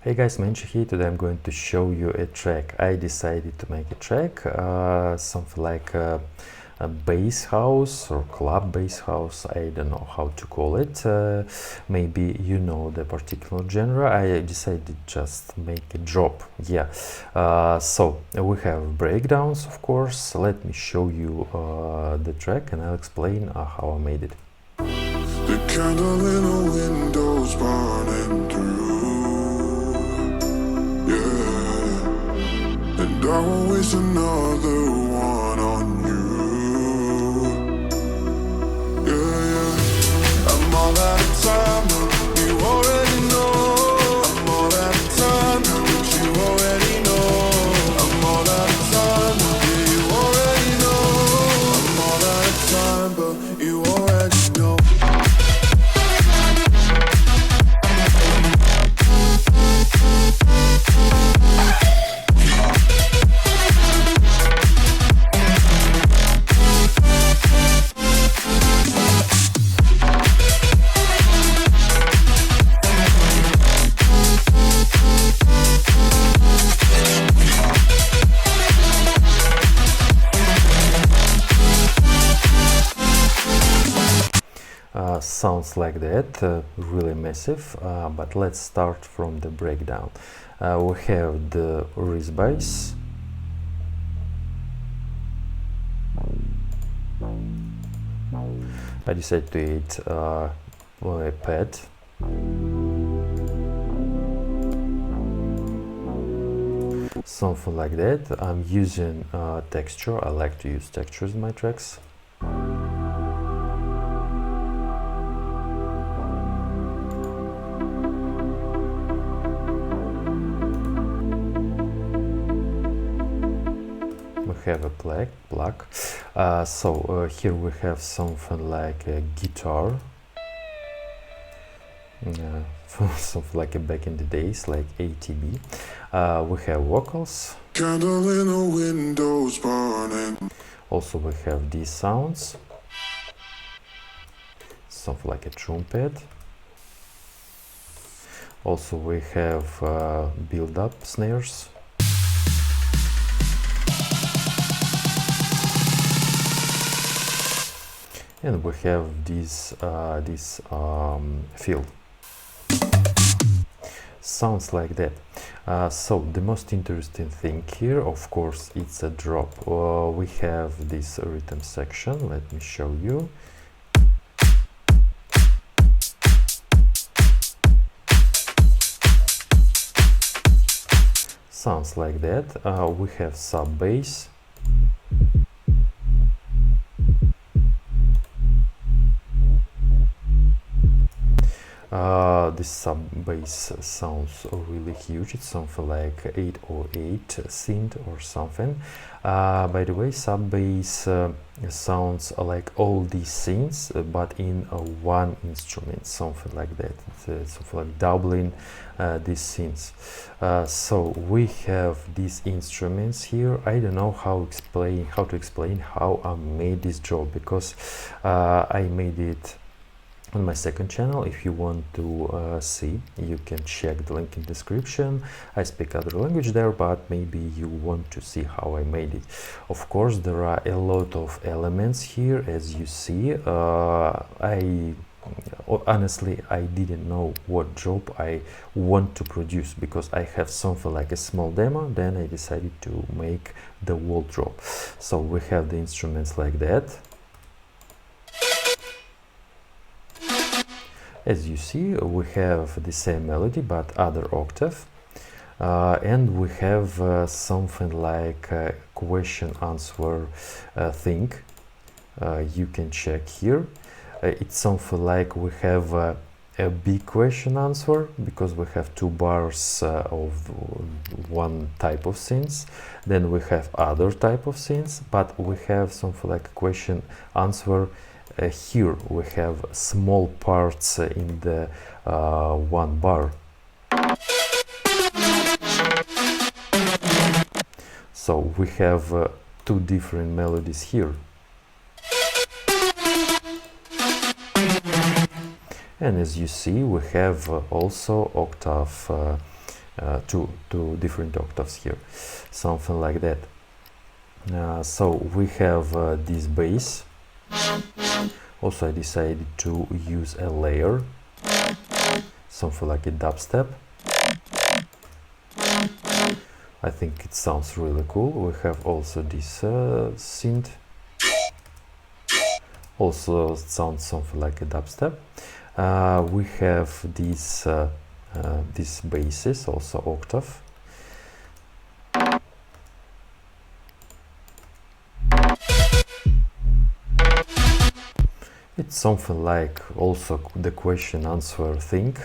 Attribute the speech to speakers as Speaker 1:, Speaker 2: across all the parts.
Speaker 1: Hey guys, Menchi here. Today I'm going to show you a track. I decided to make a track, something like a bass house or club bass house. I don't know how to call it. Maybe you know the particular genre. I decided just make a drop. Yeah. So we have breakdowns, of course. Let me show you the track and I'll explain how I made it.
Speaker 2: The candle in the window's burning through, yeah. And I won't waste another one on you, yeah, yeah. I'm all out of time, you already know. I'm all out of time, but you already know. I'm all out of time, yeah, you already know. I'm all out of time, but you already know.
Speaker 1: Sounds like that, really massive, but let's start from the breakdown. We have the wrist bass, I decided to add a pad, something like that. I'm using texture. I like to use textures in my tracks. Have a plug. Here we have something like a guitar, something like back in the days, like ATB. We have vocals.
Speaker 2: Candle in the windows burning.
Speaker 1: Also we have these sounds, something like a trumpet. Also we have build-up snares. And we have this fill. Sounds like that. So the most interesting thing here, of course, it's a drop. We have this rhythm section. Let me show you. Sounds like that. We have sub bass. This sub bass sounds really huge. It's something like 808 synth or something. By the way, sub bass sounds like all these synths, but in one instrument, something like that. It's something like doubling these synths. So we have these instruments here. I don't know how to explain how I made this job, because I made it on my second channel. If you want to see, you can check the link in description. I speak other language there, but maybe you want to see how I made it. Of course, there are a lot of elements here, as you see. Honestly, I didn't know what job I want to produce, because I have something like a small demo, then I decided to make the whole drop. So we have the instruments like that. As you see, we have the same melody but other octave, and we have something like a question-answer thing. You can check here. It's something like we have a big question-answer, because we have two bars of one type of synths. Then we have other type of synths, but we have something like a question-answer. Here we have small parts in the one bar. So we have two different melodies here. And as you see, we have also octave two different octaves here, something like that. So we have this bass. Also I decided to use a layer, something like a dubstep. I think it sounds really cool. We have also this synth, also sounds something like a dubstep. We have these basses, also octave. It's something like also the question answer thing.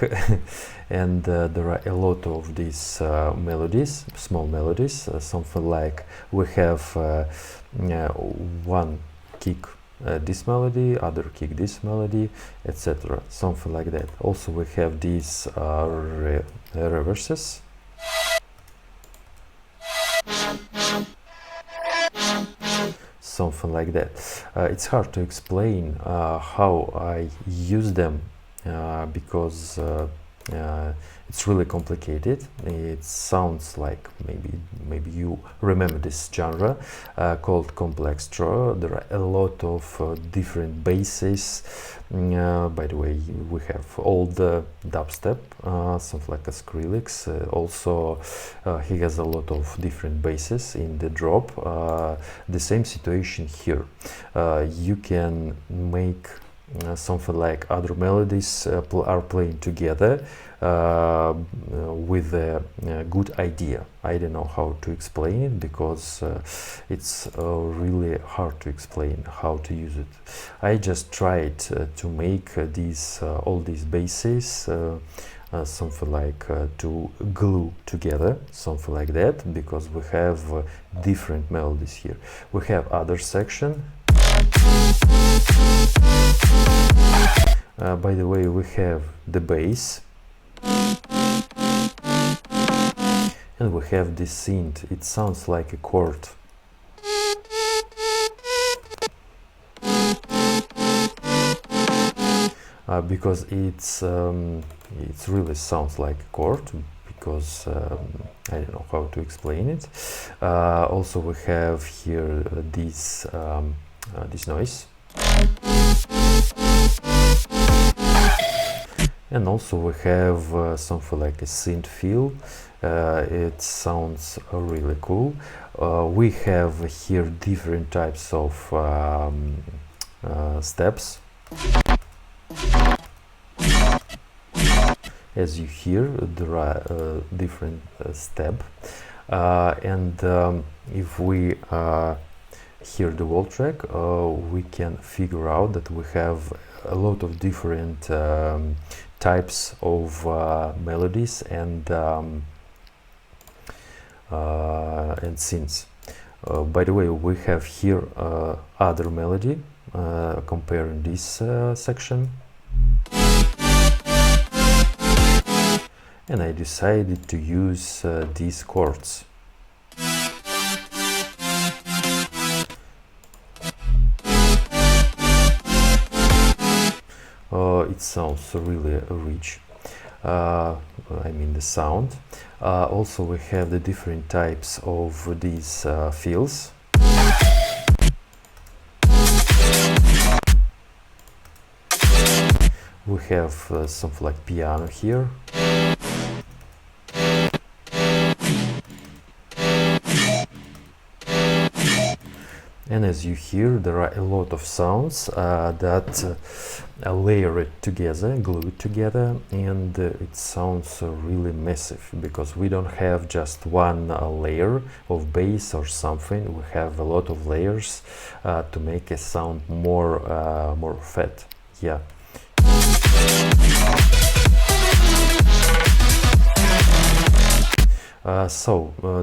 Speaker 1: And there are a lot of these melodies, small melodies, something like we have one kick this melody, other kick this melody, etc. Something like that. Also we have these reverses. Something like that. It's hard to explain how I use them because it's really complicated. It sounds like maybe you remember this genre called complex draw. There are a lot of different basses. By the way, we have all the dubstep, something like a Skrillex. Also, he has a lot of different basses in the drop. The same situation here. You can make something like other melodies are playing together with a good idea. I don't know how to explain it because it's really hard to explain how to use it. I just tried to make all these basses something like to glue together, something like that, because we have different melodies here. We have other section. By the way, we have the bass, and we have this synth. It sounds like a chord. Because it's really sounds like a chord, because I don't know how to explain it. Also we have here this noise, and also we have something like a synth feel. It sounds really cool. We have here different types of steps. As you hear, there are different steps, and if we hear the whole track, we can figure out that we have a lot of different types of melodies and synths. By the way, we have here other melody comparing this section. And I decided to use these chords. It sounds really rich, I mean the sound. Also we have the different types of these fills. We have something like piano here. And as you hear, there are a lot of sounds that layer it together, glue it together, and it sounds really massive, because we don't have just one layer of bass or something. We have a lot of layers to make a sound more fat. Yeah.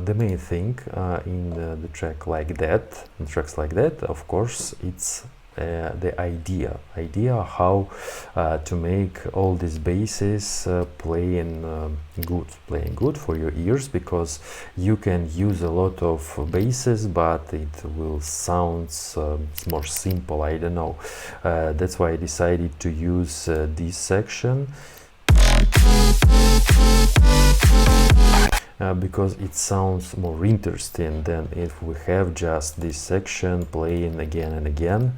Speaker 1: The main thing in the tracks like that, of course, it's the idea how to make all these basses playing good for your ears, because you can use a lot of basses, but it will sound more simple. I don't know. That's why I decided to use this section. because it sounds more interesting than if we have just this section playing again and again.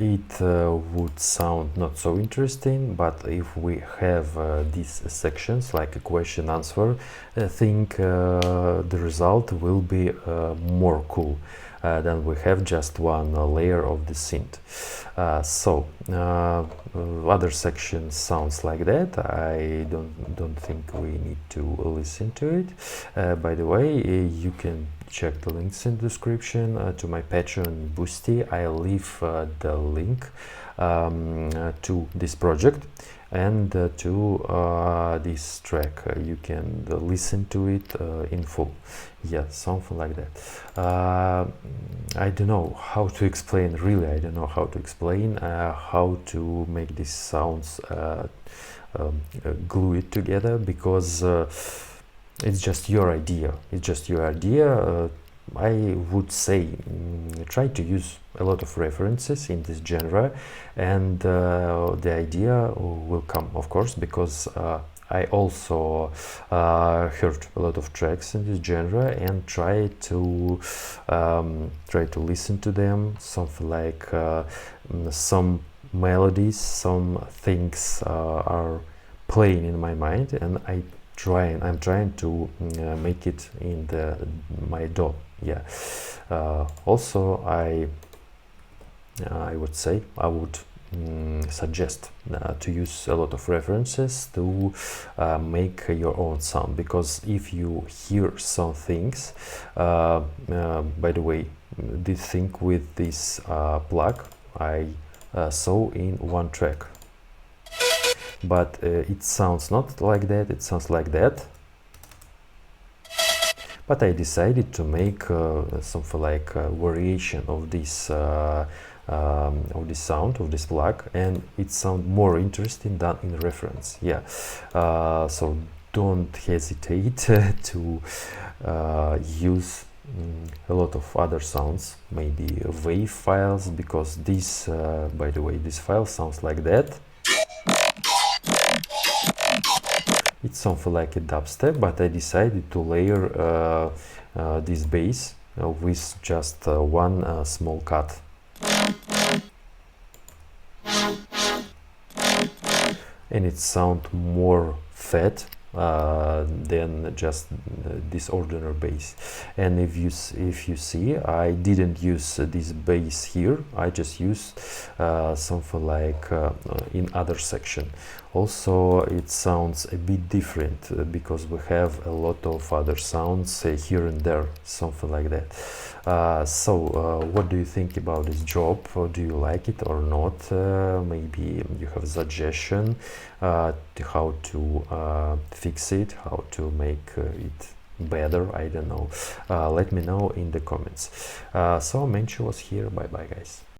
Speaker 1: It would sound not so interesting, but if we have these sections like a question answer, I think the result will be more cool than we have just one layer of the synth. Other sections sounds like that. I don't think we need to listen to it. By the way, you can check the links in the description to my Patreon and Boosty. I'll leave the link to this project and to this track. You can listen to it in full. Yeah, something like that. I don't know how to explain, really. I don't know how to explain how to make these sounds glue it together, because it's just your idea. It's just your idea. I would say try to use a lot of references in this genre, and the idea will come, of course, because I also heard a lot of tracks in this genre and try to listen to them. Something like some melodies, some things are playing in my mind, and I'm trying to make it in my DAW. Yeah. Also, I would say I would suggest to use a lot of references to make your own sound, because if you hear some things, by the way, this thing with this plug I saw in one track, but it sounds not like that, it sounds like that. But I decided to make something like a variation of this sound of this plug, and it sounds more interesting than in reference. Yeah, so don't hesitate to use a lot of other sounds, maybe wave files, because this, by the way, this file sounds like that. It's something like a dubstep, but I decided to layer this bass with just one small cut. And it sounds more fat than just this ordinary bass. And if you see, I didn't use this bass here. I just used something like in other section. Also, it sounds a bit different because we have a lot of other sounds here and there, something like that. What do you think about this job? Or do you like it or not? Maybe you have a suggestion to how to fix it, how to make it better. I don't know. Let me know in the comments. So Menchu was here. Bye bye, guys.